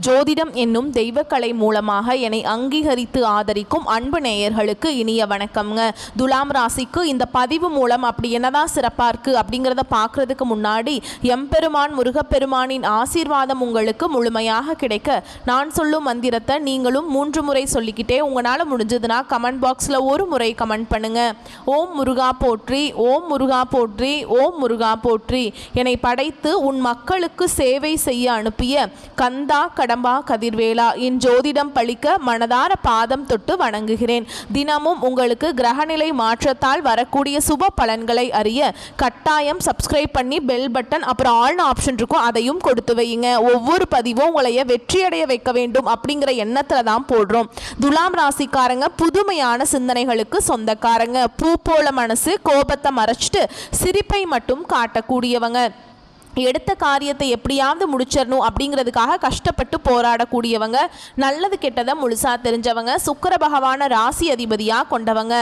ஜோதிடம் என்னும் தெய்வக்கலை மூலமாக என்னை அங்கீகரித்து ஆதரிக்கும் அன்பு நேயர்களுக்கு இனிய வணக்கம்ங்க. துலாம் ராசிக்கு இந்த பதிவு மூலம் அப்படி என்னதான் சிறப்பாக இருக்குது அப்படிங்கிறத பார்க்குறதுக்கு முன்னாடி எம்பெருமான் முருகப்பெருமானின் ஆசீர்வாதம் உங்களுக்கு முழுமையாக கிடைக்க நான் சொல்லும் மந்திரத்தை நீங்களும் 3 முறை சொல்லிக்கிட்டே உங்களால் முடிஞ்சதுன்னா கமெண்ட் பாக்ஸில் ஒரு முறை கமெண்ட் பண்ணுங்க. ஓம் முருகா போற்றி, ஓம் முருகா போற்றி, ஓம் முருகா போற்றி. என்னை படைத்து உன் மக்களுக்கு சேவை செய்ய அனுப்பிய கந்தா கடம்பா கதிர்வேலா, என் ஜோதிடம் பழிக்க மனதார பாதம் தொட்டு வணங்குகிறேன். தினமும் உங்களுக்கு கிரகநிலை மாற்றத்தால் வரக்கூடிய சுப பலன்களை அறிய கட்டாயம் சப்ஸ்கிரைப் பண்ணி பெல் பட்டன் அப்புறம் ஆல் ஆப்ஷன் இருக்கும், அதையும் கொடுத்து வையுங்க. ஒவ்வொரு பதிவும் உங்களைய வெற்றியடைய வைக்க வேண்டும் அப்படிங்கிற எண்ணத்துல தான் போடுறோம். துலாம் ராசிக்காரங்க புதுமையான சிந்தனைகளுக்கு சொந்தக்காரங்க. பூ போல மனசு, கோபத்தை மறைச்சிட்டு சிரிப்பை மட்டும் காட்டக்கூடியவங்க. எடுத்த காரியத்தை எப்படியாவது முடிச்சிடணும் அப்படிங்கிறதுக்காக கஷ்டப்பட்டு போராடக்கூடியவங்க. நல்லது கெட்டதை முழுசாக தெரிஞ்சவங்க. சுக்கிர பகவான ராசி அதிபதியாக கொண்டவங்க.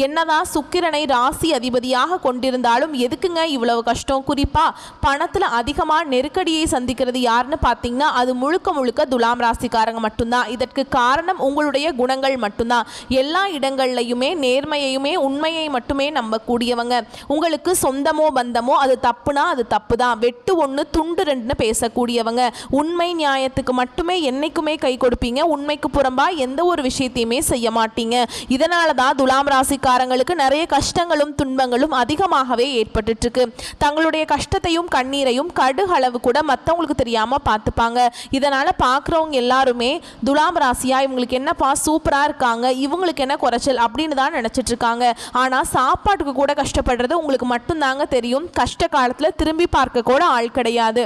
என்னதான் சுக்கிரனை ராசி அதிபதியாக கொண்டிருந்தாலும் எதுக்குங்க இவ்வளவு கஷ்டம்? குறிப்பாக பணத்தில் அதிகமாக நெருக்கடியை சந்திக்கிறது யாருன்னு பார்த்தீங்கன்னா அது முழுக்க முழுக்க துலாம் ராசிக்காரங்க மட்டும்தான். இதற்கு காரணம் உங்களுடைய குணங்கள் மட்டும்தான். எல்லா இடங்கள்லையுமே நேர்மையையுமே உண்மையை மட்டுமே நம்பக்கூடியவங்க. உங்களுக்கு சொந்தமோ பந்தமோ அது தப்புனா அது தப்பு தான். ஒன்று துண்டு ரெண்டுன்னு பேசக்கூடியவங்க. உண்மை நியாயத்துக்கு மட்டுமே என்னைக்குமே கை கொடுப்பீங்க. உண்மைக்கு புறம்பா எந்த ஒரு விஷயத்தையுமே செய்ய மாட்டீங்க. இதனால தான் துலாம் ராசிக்காரங்களுக்கு நிறைய கஷ்டங்களும் துன்பங்களும் அதிகமாகவே ஏற்பட்டு இருக்கு. தங்களுடைய கஷ்டத்தையும் கண்ணீரையும் கடுகளவு கூட மற்றவங்களுக்கு தெரியாம பார்த்துப்பாங்க. இதனால பார்க்குறவங்க எல்லாருமே துலாம் ராசியா இவங்களுக்கு என்னப்பா சூப்பரா இருக்காங்க, இவங்களுக்கு என்ன குறைச்சல் அப்படின்னு தான் நினைச்சிட்டு இருக்காங்க. ஆனா சாப்பாட்டுக்கு கூட கஷ்டப்படுறது உங்களுக்கு மட்டும்தாங்க தெரியும். கஷ்ட காலத்துல திரும்பி பார்க்க கூட ஆள் கிடையாது.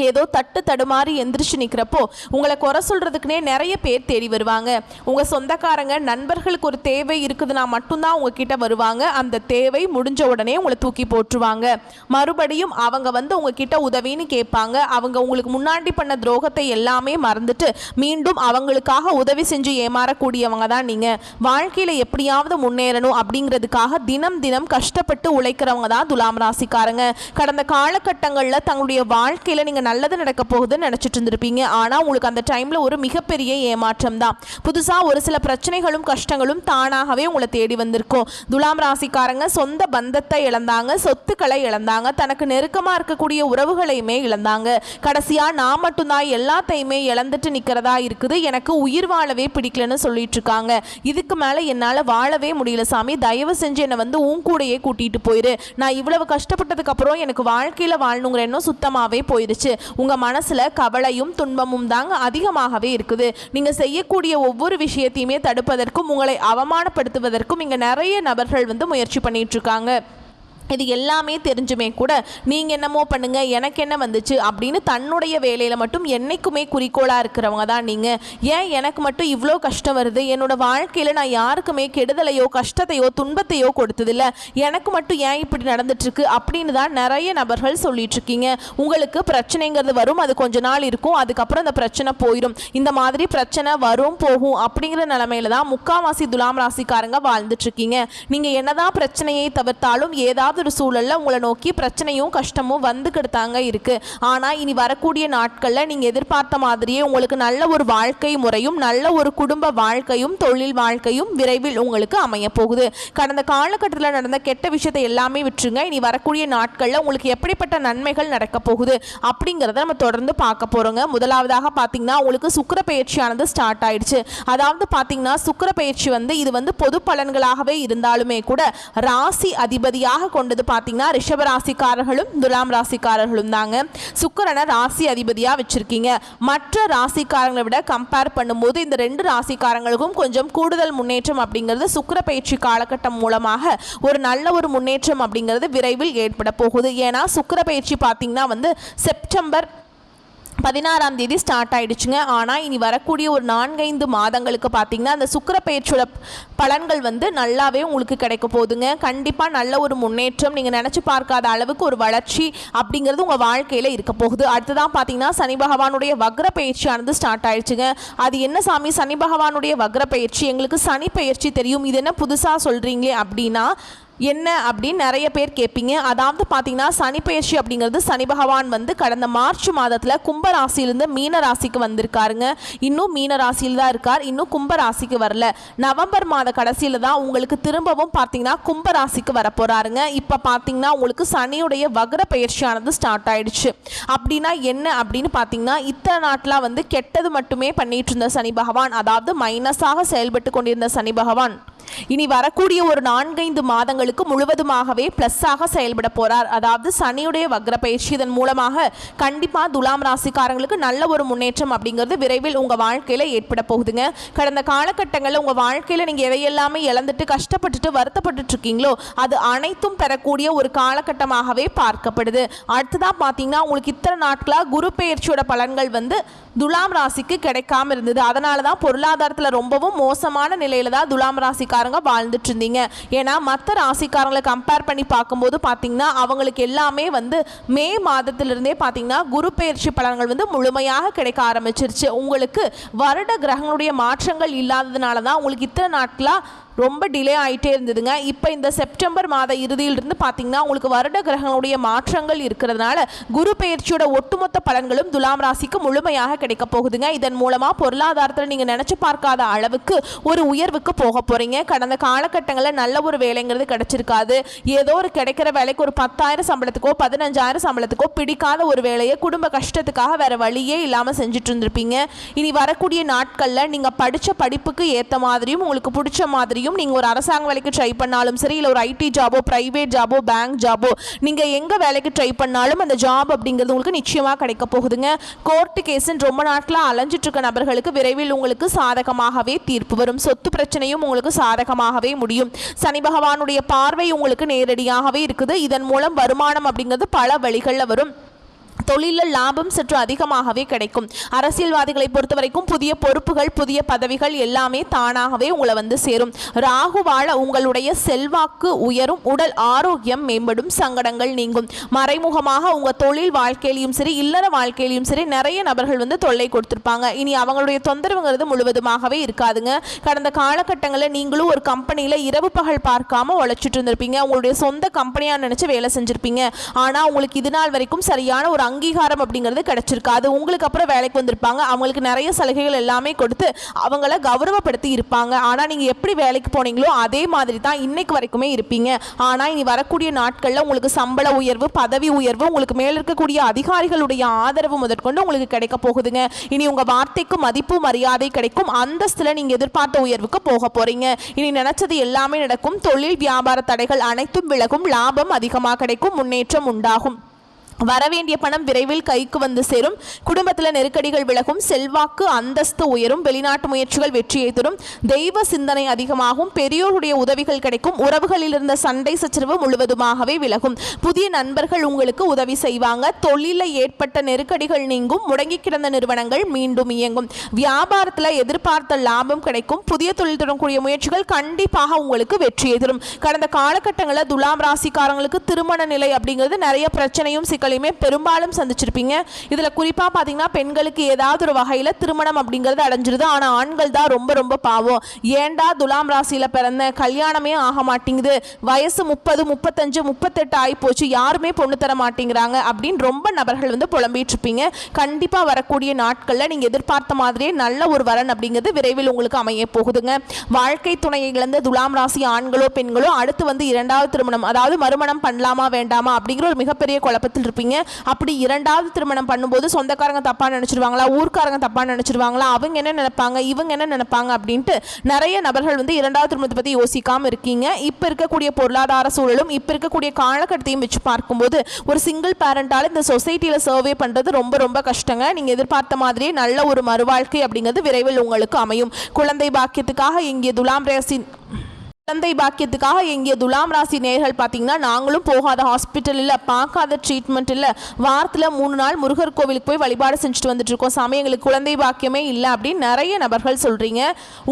ஏதோ தட்டு தடுமாறி எந்திரிச்சு நிற்கிறப்போ உங்களை குறை சொல்கிறதுக்குனே நிறைய பேர் தேடி வருவாங்க. உங்கள் சொந்தக்காரங்க நண்பர்களுக்கு ஒரு தேவை இருக்குதுன்னா மட்டும்தான் உங்ககிட்ட வருவாங்க. அந்த தேவை முடிஞ்ச உடனே உங்களை தூக்கி போட்டுருவாங்க. மறுபடியும் அவங்க வந்து உங்ககிட்ட உதவின்னு கேட்பாங்க. அவங்க உங்களுக்கு முன்னாடி பண்ண துரோகத்தை எல்லாமே மறந்துட்டு மீண்டும் அவங்களுக்காக உதவி செஞ்சு ஏமாறக்கூடியவங்க தான் நீங்கள். வாழ்க்கையில் எப்படியாவது முன்னேறணும் அப்படிங்கிறதுக்காக தினம் தினம் கஷ்டப்பட்டு உழைக்கிறவங்க தான் துலாம் ராசிக்காரங்க. கடந்த காலகட்டங்களில் தங்களுடைய வாழ்க்கையில் நீங்கள் நல்லது நடக்க போகுதுன்னு நினைச்சிட்டு இருந்திருப்பீங்க. ஆனா உங்களுக்கு அந்த டைம்ல ஒரு மிகப்பெரிய ஏமாற்றம் தான். புதுசா ஒரு சில பிரச்சனைகளும் கஷ்டங்களும் தானாகவே உங்களை தேடி வந்திருக்கும். துலாம் ராசிக்காரங்க சொந்த பந்தத்தை இழந்தாங்க, சொத்துக்களை இழந்தாங்க, தனக்கு நெருக்கமா இருக்கக்கூடிய உறவுகளையுமே இழந்தாங்க. கடைசியா நான் மட்டும்தான் எல்லாத்தையுமே இழந்துட்டு நிக்கிறதா இருக்குது, எனக்கு உயிர் வாழவே பிடிக்கலன்னு சொல்லிட்டு இருக்காங்க. இதுக்கு மேல என்னால வாழவே முடியல சாமி, தயவு செஞ்சு என்னை வந்து உன் கூடையே கூட்டிட்டு போயிரு. நான் இவ்வளவு கஷ்டப்பட்டதுக்கு அப்புறம் எனக்கு வாழ்க்கையில வாழணுங்கிற எண்ணம் சுத்தமாவே போயிருச்சு. உங்க மனசுல கவலையும் துன்பமும் தாங்க அதிகமாகவே இருக்குது. நீங்க செய்யக்கூடிய ஒவ்வொரு விஷயத்தையுமே தடுப்பதற்கும் உங்களை அவமானப்படுத்துவதற்கும் இங்க நிறைய நபர்கள் வந்து முயற்சி பண்ணிட்டு இருக்காங்க. இது எல்லாமே தெரிஞ்சுமே கூட நீங்கள் என்னமோ பண்ணுங்க எனக்கு என்ன வந்துச்சு அப்படின்னு தன்னுடைய வேலையில் மட்டும் என்னைக்குமே குறிக்கோளாக இருக்கிறவங்க தான் நீங்கள். ஏன் எனக்கு மட்டும் இவ்வளோ கஷ்டம் வருது, என்னோட வாழ்க்கையில் நான் யாருக்குமே கெடுதலையோ கஷ்டத்தையோ துன்பத்தையோ கொடுத்ததில்லை, எனக்கு மட்டும் ஏன் இப்படி நடந்துட்டுருக்கு அப்படின்னு தான் நிறைய நபர்கள் சொல்லிட்டு இருக்கீங்க. உங்களுக்கு பிரச்சனைங்கிறது வரும், அது கொஞ்ச நாள் இருக்கும், அதுக்கப்புறம் அந்த பிரச்சனை போயிடும். இந்த மாதிரி பிரச்சனை வரும் போகும் அப்படிங்கிற நிலைமையில தான் முக்காவாசி துலாம் ராசிக்காரங்க வாழ்ந்துட்டு இருக்கீங்க. நீங்கள் என்னதான் பிரச்சனையை தவிர்த்தாலும் ஏதாவது ஒரு சூழல்ல உங்களை நோக்கி பிரச்சனையும் கஷ்டமும் வந்துக்கிட்டாங்க இருக்கு. ஆனா இனி வரக்கூடிய நாட்கள்ல நீங்க எதிர்பார்த்த மாதிரியே உங்களுக்கு நல்ல ஒரு வாழ்க்கை முறையும் நல்ல ஒரு குடும்ப வாழ்க்கையும் தொழில் வாழ்க்கையும் விரைவில் உங்களுக்கு அமைய போகுது. கடந்த காலகட்டத்தில் நடந்த கெட்ட விஷயத்தை எல்லாமே விட்டுருங்க. இனி வரக்கூடிய நாட்கள்ல உங்களுக்கு எப்படிப்பட்ட நன்மைகள் நடக்க போகுது அப்படிங்கிறத நம்ம தொடர்ந்து பார்க்க போறோங்க. முதலாவதாக பாத்தீங்கன்னா உங்களுக்கு சுக்கிர பயிற்சியானது ஸ்டார்ட் ஆயிடுச்சு. அதாவது பாத்தீங்கன்னா சுக்கிர பயிற்சி வந்து இது வந்து பொது பலன்களாகவே இருந்தாலுமே கூட ராசி அதிபதியாக கொண்டது பாத்தீங்கன்னா ரிஷப ராசிக்காரர்களும் துலாம் ராசிக்காரர்களும் தாங்க. சுக்கிரனை ராசி அதிபதியா வச்சிருக்கீங்க. மற்ற ராசிக்காரங்களை விட கம்பேர் பண்ணும்போது இந்த 2 ராசிக்காரங்களுக்கும் கொஞ்சம் கூடுதல் முன்னேற்றம் அப்படிங்கிறது சுக்கிர பயிற்சி காலகட்டம் மூலமாக ஒரு நல்ல ஒரு முன்னேற்றம் அப்படிங்கிறது விரைவில் ஏற்பட போகுது. ஏன்னா சுக்கிர பயிற்சி பாத்தீங்கன்னா வந்து செப்டம்பர் 16ஆம் தேதி ஸ்டார்ட் ஆயிடுச்சுங்க. ஆனால் இனி வரக்கூடிய ஒரு 4-5 மாதங்களுக்கு பார்த்தீங்கன்னா அந்த சுக்கிர பயிற்சியோட பலன்கள் வந்து நல்லாவே உங்களுக்கு கிடைக்க போகுதுங்க. கண்டிப்பாக நல்ல ஒரு முன்னேற்றம், நீங்கள் நினச்சி பார்க்காத அளவுக்கு ஒரு வளர்ச்சி அப்படிங்கிறது உங்கள் வாழ்க்கையில் இருக்க போகுது. அடுத்ததான் பார்த்தீங்கன்னா சனி பகவானுடைய வக்ர பயிற்சியானது ஸ்டார்ட் ஆயிடுச்சுங்க. அது என்ன சாமி சனி பகவானுடைய வக்ர பயிற்சி, எங்களுக்கு சனி பயிற்சி தெரியும், இது என்ன புதுசாக சொல்கிறீங்களே அப்படின்னா என்ன அப்படின்னு நிறைய பேர் கேட்பீங்க. அதாவது பார்த்தீங்கன்னா சனி பெயர்ச்சி அப்படிங்கிறது சனி பகவான் வந்து கடந்த மார்ச் மாதத்தில் கும்ப ராசியிலிருந்து மீன ராசிக்கு வந்திருக்காருங்க. இன்னும் மீன ராசியில் தான் இருக்கார், இன்னும் கும்ப ராசிக்கு வரல. நவம்பர் மாத கடைசியில் தான் உங்களுக்கு திரும்பவும் பார்த்தீங்கன்னா கும்ப ராசிக்கு வர போறாருங்க. இப்போ பார்த்தீங்கன்னா உங்களுக்கு சனியுடைய வக்ர பெயர்ச்சியானது ஸ்டார்ட் ஆயிடுச்சு. அப்படின்னா என்ன அப்படின்னு பார்த்தீங்கன்னா இத்தனை நாட்டில் வந்து கெட்டது மட்டுமே பண்ணிட்டு இருந்த சனி பகவான், அதாவது மைனஸாக செயல்பட்டு கொண்டிருந்த சனி பகவான் இனி வரக்கூடிய ஒரு 4-5 மாதங்களுக்கு முழுவதுமாகவே பிளஸ்ஸாக செயல்பட போறார். அதாவது சனியுடைய வக்ர பயிற்சி இதன் மூலமாக கண்டிப்பாக துலாம் ராசிக்காரங்களுக்கு நல்ல ஒரு முன்னேற்றம் அப்படிங்கிறது விரைவில் உங்கள் வாழ்க்கையில் ஏற்பட போகுதுங்க. கடந்த காலகட்டங்களில் உங்கள் வாழ்க்கையில் நீங்கள் எதையெல்லாமே இழந்துட்டு கஷ்டப்பட்டுட்டு வருத்தப்பட்டு இருக்கீங்களோ அது அனைத்தும் பெறக்கூடிய ஒரு காலகட்டமாகவே பார்க்கப்படுது. அடுத்ததாக பார்த்தீங்கன்னா உங்களுக்கு இத்தனை நாட்களாக குரு பெயர்ச்சியோட பலன்கள் வந்து துலாம் ராசிக்கு கிடைக்காம இருந்தது. அதனால தான் பொருளாதாரத்தில் ரொம்பவும் மோசமான நிலையில தான் துலாம் ராசிக்காரங்க வாழ்ந்துட்டு இருந்தீங்க. ஏன்னா மற்ற ராசிக்காரங்களை கம்பேர் பண்ணி பார்க்கும்போது பார்த்தீங்கன்னா அவங்களுக்கு எல்லாமே வந்து மே மாதத்திலிருந்தே பார்த்தீங்கன்னா குரு பெயர்ச்சி பலன்கள் வந்து முழுமையாக கிடைக்க ஆரம்பிச்சிருச்சு. உங்களுக்கு வருட கிரகங்களுடைய மாற்றங்கள் இல்லாததுனால தான் உங்களுக்கு இத்தனை நாட்களாக ரொம்ப டிலே ஆகிட்டே இருந்ததுங்க. இப்போ இந்த செப்டம்பர் மாத இறுதியிலிருந்து பார்த்தீங்கன்னா உங்களுக்கு வருட கிரகங்களுடைய மாற்றங்கள் இருக்கிறதுனால குரு பெயர்ச்சியோட ஒட்டுமொத்த பலன்களும் துலாம் ராசிக்கு முழுமையாக கிடைக்க போகுதுங்க. இதன் மூலமாக பொருளாதாரத்தில் நீங்கள் நினச்சி பார்க்காத அளவுக்கு ஒரு உயர்வுக்கு போக போகிறீங்க. கடந்த காலகட்டங்களில் நல்ல ஒரு வேலைங்கிறது கிடைச்சிருக்காது. ஏதோ ஒரு கிடைக்கிற வேலைக்கு ஒரு 10,000 சம்பளத்துக்கோ 15,000 சம்பளத்துக்கோ பிடிக்காத ஒரு வேலையை குடும்ப கஷ்டத்துக்காக வேறு வழியே இல்லாமல் செஞ்சுட்டு இருந்திருப்பீங்க. இனி வரக்கூடிய நாட்களில் நீங்கள் படித்த படிப்புக்கு ஏற்ற மாதிரியும் உங்களுக்கு பிடிச்ச மாதிரி நீங்கள் ஒரு அரசாங்க வேலைக்கு ட்ரை பண்ணாலும் சரி, இல்லை ஒரு ஐடி ஜாபோ பிரைவேட் ஜாபோ பேங்க் ஜாபோ நீங்கள் எங்கே வேலைக்கு ட்ரை பண்ணாலும் அந்த ஜாப் அப்படிங்கிறது உங்களுக்கு நிச்சயமாக கிடைக்க போகுதுங்க. கோர்ட்டு கேஸுன்னு ரொம்ப நாட்களாக அலைஞ்சிட்டு இருக்க நபர்களுக்கு விரைவில் உங்களுக்கு சாதகமாகவே தீர்ப்பு வரும். சொத்து பிரச்சனையும் உங்களுக்கு சாதகமாகவே முடியும். சனி பகவானுடைய பார்வை உங்களுக்கு நேரடியாகவே இருக்குது. இதன் மூலம் வருமானம் அப்படிங்கிறது பல வழிகளில் வரும். தொழிலில் லாபம் சற்று அதிகமாகவே கிடைக்கும். அரசியல்வாதிகளை பொறுத்த வரைக்கும் புதிய பொறுப்புகள் புதிய பதவிகள் எல்லாமே தானாகவே உங்களை வந்து சேரும். ராகுவால உங்களுடைய செல்வாக்கு உயரும், உடல் ஆரோக்கியம் மேம்படும், சங்கடங்கள் நீங்கும். மறைமுகமாக உங்கள் தொழில் வாழ்க்கையிலையும் சரி இல்லற வாழ்க்கையிலையும் சரி நிறைய நபர்கள் வந்து தொல்லை கொடுத்துருப்பாங்க. இனி அவங்களுடைய தொந்தரவுங்கிறது முழுவதுமாகவே இருக்காதுங்க. கடந்த காலகட்டங்களில் நீங்களும் ஒரு கம்பெனியில் இரவு பகல் பார்க்காம உழைச்சிட்டு இருந்திருப்பீங்க. உங்களுடைய சொந்த கம்பெனியாக நினச்சி வேலை செஞ்சுருப்பீங்க. ஆனால் உங்களுக்கு இது நாள் வரைக்கும் சரியான ஒரு அங்கீகாரம் அப்படிங்கிறது கிடைச்சிருக்காது. உங்களுக்கு அப்புறம் வேலைக்கு வந்திருப்பாங்க, அவங்களுக்கு நிறைய சலுகைகள் எல்லாமே கொடுத்து அவங்கள கௌரவப்படுத்தி இருப்பாங்க. ஆனால் நீங்கள் எப்படி வேலைக்கு போனீங்களோ அதே மாதிரி தான் இன்னைக்கு வரைக்குமே இருப்பீங்க. ஆனால் இனி வரக்கூடிய நாட்களில் உங்களுக்கு சம்பள உயர்வு பதவி உயர்வு உங்களுக்கு மேல் இருக்கக்கூடிய அதிகாரிகளுடைய ஆதரவு முதற்கொண்டு உங்களுக்கு கிடைக்க போகுதுங்க. இனி உங்கள் வார்த்தைக்கு மதிப்பு மரியாதை கிடைக்கும். அந்தஸ்தில் நீங்கள் எதிர்பார்த்த உயர்வுக்கு போக போறீங்க. இனி நினைச்சது எல்லாமே நடக்கும். தொழில் வியாபார தடைகள் அனைத்தும் விலகும். லாபம் அதிகமாக கிடைக்கும். முன்னேற்றம் உண்டாகும். வரவேண்டிய பணம் விரைவில் கைக்கு வந்து சேரும். குடும்பத்தில் நெருக்கடிகள் விலகும். செல்வாக்கு அந்தஸ்து உயரும். வெளிநாட்டு முயற்சிகள் வெற்றியை தரும். தெய்வ சிந்தனை அதிகமாகும். பெரியோருடைய உதவிகள் கிடைக்கும். உறவுகளில் இருந்த சண்டை சச்சரவு முழுவதுமாகவே விலகும். புதிய நண்பர்கள் உங்களுக்கு உதவி செய்வாங்க. தொழிலில் ஏற்பட்ட நெருக்கடிகள் நீங்கும். முடங்கி கிடந்த நிறுவனங்கள் மீண்டும் இயங்கும். வியாபாரத்தில் எதிர்பார்த்த லாபம் கிடைக்கும். புதிய தொழில் தொடரக்கூடிய முயற்சிகள் கண்டிப்பாக உங்களுக்கு வெற்றியை தரும். கடந்த காலகட்டங்களில் துலாம் ராசிக்காரங்களுக்கு திருமண நிலை அப்படிங்கிறது நிறைய பிரச்சனையும் சிக்கலையுமே பெரும்பாலும் சந்திச்சிருப்பீங்க. இதுல குறிப்பா பாத்தீங்கன்னா பெண்களுக்கு ஏதாவது ஒரு வகையில திருமணம் அப்படிங்கிறது அடைஞ்சிருது. ஆனா ஆண்கள் தான் ரொம்ப ரொம்ப பாவம். ஏண்டா துலாம் ராசியில பிறந்த கல்யாணமே ஆக மாட்டேங்குது, வயசு 30 35 38 ஆகி போச்சு, யாருமே பொண்ணு தர மாட்டேங்கிறாங்க அப்படின்னு ரொம்ப நபர்கள் வந்து புலம்பிட்டு இருப்பீங்க. கண்டிப்பா வரக்கூடிய நாட்கள்ல நீங்க எதிர்பார்த்த மாதிரியே நல்ல ஒரு வரன் அப்படிங்கிறது விரைவில் உங்களுக்கு அமைய போகுதுங்க. வாழ்க்கை துணையை இழந்த துலாம் ராசி ஆண்களோ பெண்களோ அடுத்து வந்து இரண்டாவது திருமணம் அதாவது மறுமணம் பண்ணலாமா வேண்டாமா அப்படிங்கிற ஒரு மிகப்பெரிய குழப்பத்தில் இருப்பீங்க. அப்படி இரண்டாவது திருமணம் பண்ணும்போது சொந்தக்காரங்க தப்பா நினைச்சிருவாங்களா, ஊர்க்காரங்க தப்பா நினைச்சிருவாங்களா, அவங்க என்ன நினைப்பாங்க இவங்க என்ன நினைப்பாங்க அப்படின்ட்டு நிறைய நபர்கள் வந்து இரண்டாவது திருமணத்தை பத்தி யோசிக்காம இருக்கீங்க. இப்ப இருக்கக்கூடிய பொருளாதார சூழலும் இப்ப இருக்கக்கூடிய காலகட்டத்தையும் வச்சு பார்க்கும்போது ஒரு சிங்கிள் பேரண்டால இந்த சொசைட்டியில சர்வே பண்றது ரொம்ப ரொம்ப கஷ்டங்க. நீங்க எதிர்பார்த்த மாதிரியே நல்ல ஒரு மறுவாழ்க்கை அப்படிங்கிறது விரைவில் உங்களுக்கு அமையும். குழந்தை பாக்கியத்துக்காக இங்கே துலாம் ராசி குழந்தை பாக்கியத்துக்காக எங்கிய துலாம் ராசி நேயர்கள் பார்த்தீங்கன்னா நாங்களும் போகாத ஹாஸ்பிட்டல் இல்லை, பார்க்காத ட்ரீட்மெண்ட் இல்லை, வாரத்தில் 3 நாள் முருகர் கோவிலுக்கு போய் வழிபாடு செஞ்சுட்டு வந்துட்டு இருக்கோம், சாமி எங்களுக்கு குழந்தை பாக்கியமே இல்லை அப்படின்னு நிறைய நபர்கள் சொல்கிறீங்க.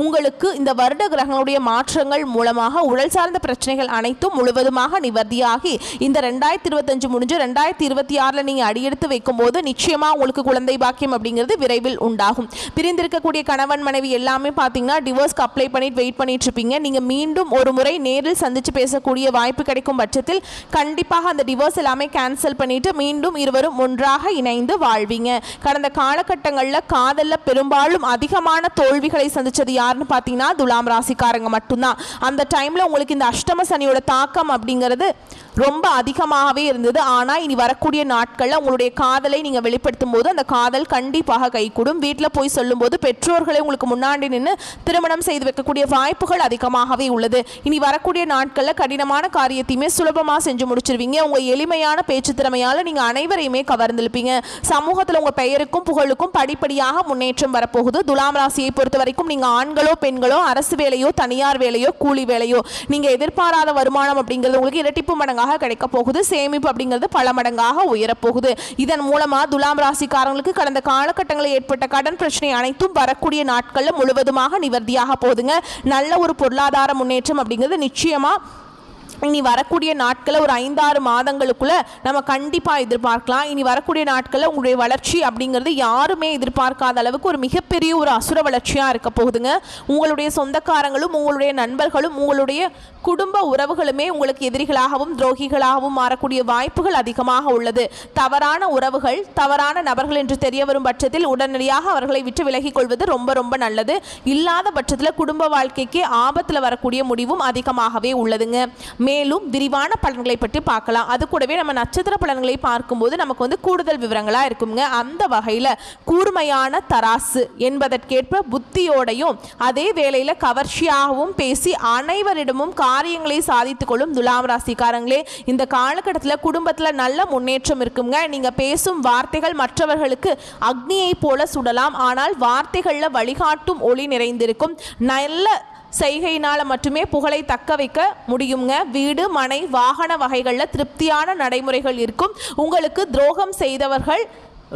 உங்களுக்கு இந்த வருட கிரகங்களுடைய மாற்றங்கள் மூலமாக உடல் சார்ந்த பிரச்சனைகள் அனைத்தும் முழுவதுமாக நிவர்த்தியாகி இந்த 2025 முடிஞ்சு 2026 நீங்கள் அடியெடுத்து வைக்கும்போது நிச்சயமாக உங்களுக்கு குழந்தை பாக்கியம் அப்படிங்கிறது விரைவில் உண்டாகும். பிரிந்திருக்கக்கூடிய கணவன் மனைவி எல்லாமே பார்த்தீங்கன்னா டிவோர்ஸ்க்கு அப்ளை பண்ணிட்டு வெயிட் பண்ணிட்டு இருப்பீங்க. நீங்கள் மீண்டும் மீண்டும் ஒரு முறை நேரில் சந்திச்சு பேசக்கூடிய வாய்ப்பு கிடைக்கும் பட்சத்தில் கண்டிப்பாக அந்த டிவோர்ஸ் எல்லாமே கேன்சல் பண்ணிட்டு மீண்டும் இருவரும் ஒன்றாக இணைந்து வாழ்வீங்க. கடந்த காலகட்டங்களில் காதலில் பெரும்பாலும் அதிகமான தோல்விகளை சந்திச்சது யாருன்னு பார்த்தீங்கன்னா துலாம் ராசிக்காரங்க மட்டும்தான். அந்த டைமில் உங்களுக்கு இந்த அஷ்டம சனியோட தாக்கம் அப்படிங்கிறது ரொம்ப அதிகமாகவே இருந்தது. ஆனால் இனி வரக்கூடிய நாட்களில் உங்களுடைய காதலை நீங்கள் வெளிப்படுத்தும் போது அந்த காதல் கண்டிப்பாக கைகூடும். வீட்டில் போய் சொல்லும்போது பெற்றோர்களை உங்களுக்கு முன்னாடி நின்று திருமணம் செய்து வைக்கக்கூடிய வாய்ப்புகள் அதிகமாகவே உள்ளது. இனி வரக்கூடிய நாட்களில் கடினமான காரியத்தையுமே சுலபமாக செஞ்சு முடிச்சிருவீங்க. உங்கள் எளிமையான பேச்சு திறமையால் நீங்கள் அனைவரையுமே கவர்ந்திருப்பீங்க. சமூகத்தில் உங்கள் பெயருக்கும் புகழுக்கும் படிப்படியாக முன்னேற்றம் வரப்போகுது. துலாம் ராசியை பொறுத்த வரைக்கும் நீங்கள் ஆண்களோ பெண்களோ அரசு வேலையோ தனியார் வேலையோ கூலி வேலையோ நீங்கள் எதிர்பாராத வருமானம் அப்படிங்கிறது உங்களுக்கு இரட்டிப்பு மடங்காக கிடைக்க போகுது. சேமிப்பு அப்படிங்கிறது பல மடங்காக உயரப்போகுது. இதன் மூலமா துலாம் ராசிக்காரங்களுக்கு கடந்த காலகட்டங்களில் ஏற்பட்ட கடன் பிரச்சனை அனைத்தும் வரக்கூடிய நாட்களில் முழுவதுமாக நிவர்த்தியாக போகுதுங்க. நல்ல ஒரு பொருளாதார முன்னேற்றம் அப்படிங்கிறது நிச்சயமா இனி வரக்கூடிய நாட்களில் ஒரு 5-6 மாதங்களுக்குள்ள நம்ம கண்டிப்பாக எதிர்பார்க்கலாம். இனி வரக்கூடிய நாட்களில் உங்களுடைய வளர்ச்சி அப்படிங்கிறது யாருமே எதிர்பார்க்காத அளவுக்கு ஒரு மிகப்பெரிய ஒரு அசுர வளர்ச்சியாக இருக்க போகுதுங்க. உங்களுடைய சொந்தக்காரங்களும் உங்களுடைய நண்பர்களும் உங்களுடைய குடும்ப உறவுகளுமே உங்களுக்கு எதிரிகளாகவும் துரோகிகளாகவும் மாறக்கூடிய வாய்ப்புகள் அதிகமாக உள்ளது. தவறான உறவுகள் தவறான நபர்கள் என்று தெரிய வரும் பட்சத்தில் உடனடியாக அவர்களை விட்டு விலகிக் கொள்வது ரொம்ப ரொம்ப நல்லது. இல்லாத பட்சத்தில் குடும்ப வாழ்க்கைக்கு ஆபத்தில் வரக்கூடிய முடிவும் அதிகமாகவே உள்ளதுங்க. மேலும் விரிவான பலன்களை பற்றி பார்க்கலாம். அது கூடவே நம்ம நட்சத்திர பலன்களை பார்க்கும்போது நமக்கு கூடுதல் விவரங்களா இருக்குங்க. அந்த வகையில் கூர்மையான தராசு என்பதற்கேற்ப புத்தியோடையும் அதே வேளையில் கவர்ச்சியாகவும் பேசி அனைவரிடமும் காரியங்களை சாதித்துக் கொள்ளும் துலாம் ராசிக்காரங்களே, இந்த காலகட்டத்தில் குடும்பத்தில் நல்ல முன்னேற்றம் இருக்குங்க. நீங்க பேசும் வார்த்தைகள் மற்றவர்களுக்கு அக்னியை போல சுடலாம். ஆனால் வார்த்தைகளில் வழிகாட்டும் ஒளி நிறைந்திருக்கும். நல்ல செய்கையினால் மட்டுமே புகழை தக்க வைக்க முடியுங்க. வீடு மனை வாகன வகைகளில் திருப்தியான நடைமுறைகள் இருக்கும். உங்களுக்கு துரோகம் செய்தவர்கள்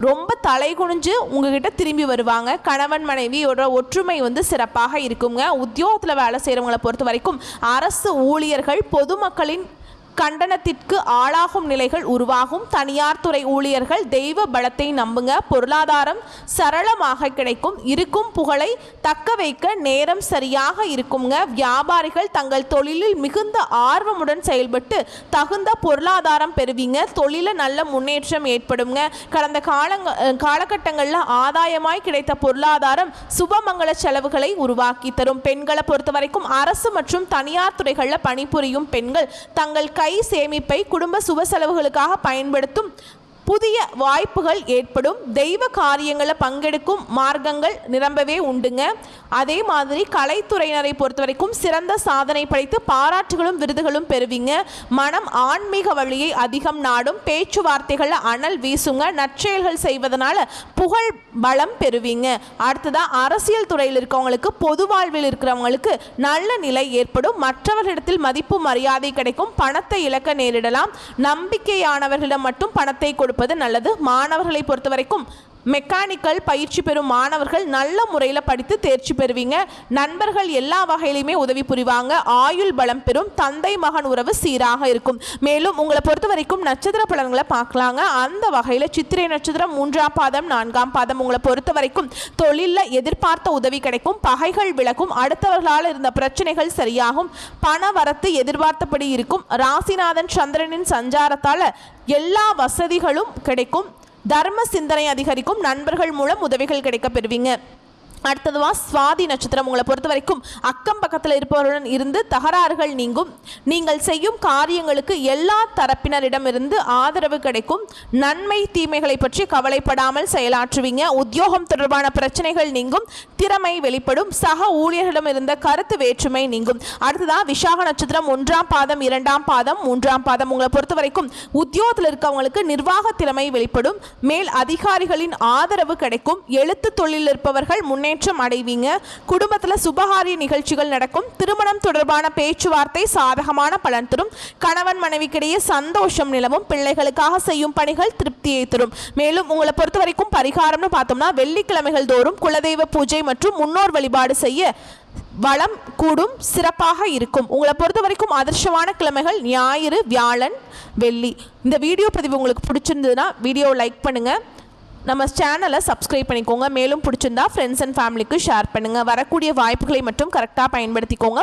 ரொம்ப தலை குனிஞ்சு உங்ககிட்ட திரும்பி வருவாங்க. கணவன் மனைவியோட ஒற்றுமை சிறப்பாக இருக்குங்க. உத்தியோகத்தில் வேலை செய்கிறவங்களை பொறுத்த வரைக்கும் அரசு ஊழியர்கள் பொதுமக்களின் கண்டனத்திற்கு ஆளாகும் நிலைகள் உருவாகும். தனியார் துறை ஊழியர்கள் தெய்வ பலத்தை நம்புங்க. பொருளாதாரம் சரளமாக கிடைக்கும். இருக்கும் புகழை தக்க வைக்க நேரம் சரியாக இருக்குங்க. வியாபாரிகள் தங்கள் தொழிலில் மிகுந்த ஆர்வமுடன் செயல்பட்டு தகுந்த பொருளாதாரம் பெறுவீங்க. தொழில நல்ல முன்னேற்றம் ஏற்படுங்க. கடந்த காலகட்டங்களில் ஆதாயமாய் கிடைத்த பொருளாதாரம் சுபமங்கல செலவுகளை உருவாக்கி தரும். பெண்களை பொறுத்த வரைக்கும் அரசு மற்றும் தனியார் துறைகளில் பணிபுரியும் பெண்கள் தங்கள் கை சேமிப்பை குடும்ப சுப செலவுகளுக்காக பயன்படுத்தும் புதிய வாய்ப்புகள் ஏற்படும். தெய்வ காரியங்களில் பங்கெடுக்கும் மார்க்கங்கள் நிரம்பவே உண்டுங்க. அதே மாதிரி கலைத்துறையினரை பொறுத்த வரைக்கும் சிறந்த சாதனை படைத்து பாராட்டுகளும் விருதுகளும் பெறுவீங்க. மனம் ஆன்மீக வழியை அதிகம் நாடும். பேச்சுவார்த்தைகளில் அனல் வீசுங்க. நற்செயல்கள் செய்வதனால புகழ் பலம் பெறுவீங்க. அடுத்ததான் அரசியல் துறையில் இருக்கவங்களுக்கு பொது வாழ்வில் இருக்கிறவங்களுக்கு நல்ல நிலை ஏற்படும். மற்றவர்களிடத்தில் மதிப்பு மரியாதை கிடைக்கும். பணத்தை இழக்க நேரிடலாம். நம்பிக்கையானவர்களிடம் மட்டும் பணத்தை கொடுப்பது நல்லது. மாணவர்களை பொறுத்த வரைக்கும் மெக்கானிக்கல் பயிற்சி பெறும் மாணவர்கள் நல்ல முறையில் படித்து தேர்ச்சி பெறுவீங்க. நண்பர்கள் எல்லா வகையிலுமே உதவி புரிவாங்க. ஆயுள் பலம் பெறும். தந்தை மகன் உறவு சீராக இருக்கும். மேலும் உங்களை பொறுத்த வரைக்கும் நட்சத்திர பலன்களை பார்க்கலாங்க. அந்த வகையில் சித்திரை நட்சத்திரம் 3ஆம் பாதம் 4ஆம் பாதம் உங்களை பொறுத்த வரைக்கும் தொழிலில் எதிர்பார்த்த உதவி கிடைக்கும். பகைகள் விலகும். அடுத்தவர்களால் இருந்த பிரச்சனைகள் சரியாகும். பண வரத்து எதிர்பார்த்தபடி இருக்கும். ராசிநாதன் சந்திரனின் சஞ்சாரத்தால் எல்லா வசதிகளும் கிடைக்கும். தர்ம சிந்தனை அதிகரிக்கும். நண்பர்கள் மூலம் உதவிகள் கிடைக்க பெறுவீங்க. அடுத்ததுவா சுவாதி நட்சத்திரம் உங்களை பொறுத்த வரைக்கும் அக்கம் பக்கத்தில் இருப்பவருடன் இருந்து தகராறுகள் நீங்கும். நீங்கள் செய்யும் காரியங்களுக்கு எல்லா தரப்பினரிடமிருந்து ஆதரவு கிடைக்கும். நன்மை தீமைகளை பற்றி கவலைப்படாமல் செயலாற்றுவீங்க. உத்தியோகம் தொடர்பான பிரச்சனைகள் நீங்கும். திறமை வெளிப்படும். சக ஊழியர்களிடம் இருந்த கருத்து வேற்றுமை நீங்கும். அடுத்ததா விசாக நட்சத்திரம் 1ஆம் பாதம் 2ஆம் பாதம் 3ஆம் பாதம் உங்களை பொறுத்த வரைக்கும் உத்தியோகத்தில் இருக்கவங்களுக்கு நிர்வாக திறமை வெளிப்படும். மேல் அதிகாரிகளின் ஆதரவு கிடைக்கும். எழுத்து தொழிலில் இருப்பவர்கள் முன்னேற்றம் அடைவீங்க. குடும்பத்தில் சுபகாரிய நிகழ்ச்சிகள் நடக்கும். திருமணம் தொடர்பான பேச்சுவார்த்தை சாதகமான பலன் தரும். கணவன் மனைவிக்கிடையே சந்தோஷம் நிலவும். பிள்ளைகளுக்காக செய்யும் பணிகள் திருப்தியை தரும். மேலும் உங்களை பொறுத்த வரைக்கும் பரிகாரம்னு பார்த்தோம்னா வெள்ளிக்கிழமைகள் தோறும் குலதெய்வ பூஜை மற்றும் முன்னோர் வழிபாடு செய்ய வளம் கூடும். சிறப்பாக இருக்கும். உங்களை பொறுத்த வரைக்கும் அதிர்ஷ்டமான கிழமைகள் ஞாயிறு, வியாழன், வெள்ளி. இந்த வீடியோ பதிவு உங்களுக்கு பிடிச்சிருந்ததுன்னா வீடியோவை லைக் பண்ணுங்க. நம்ம சேனலை சப்ஸ்கிரைப் பண்ணிக்கோங்க. மேலும் பிடிச்சிருந்தா ஃப்ரெண்ட்ஸ் அண்ட் ஃபேமிலிக்கு ஷேர் பண்ணுங்கள். வரக்கூடிய வாய்ப்புகளை மட்டும் கரெக்டாக பயன்படுத்திக்கோங்க.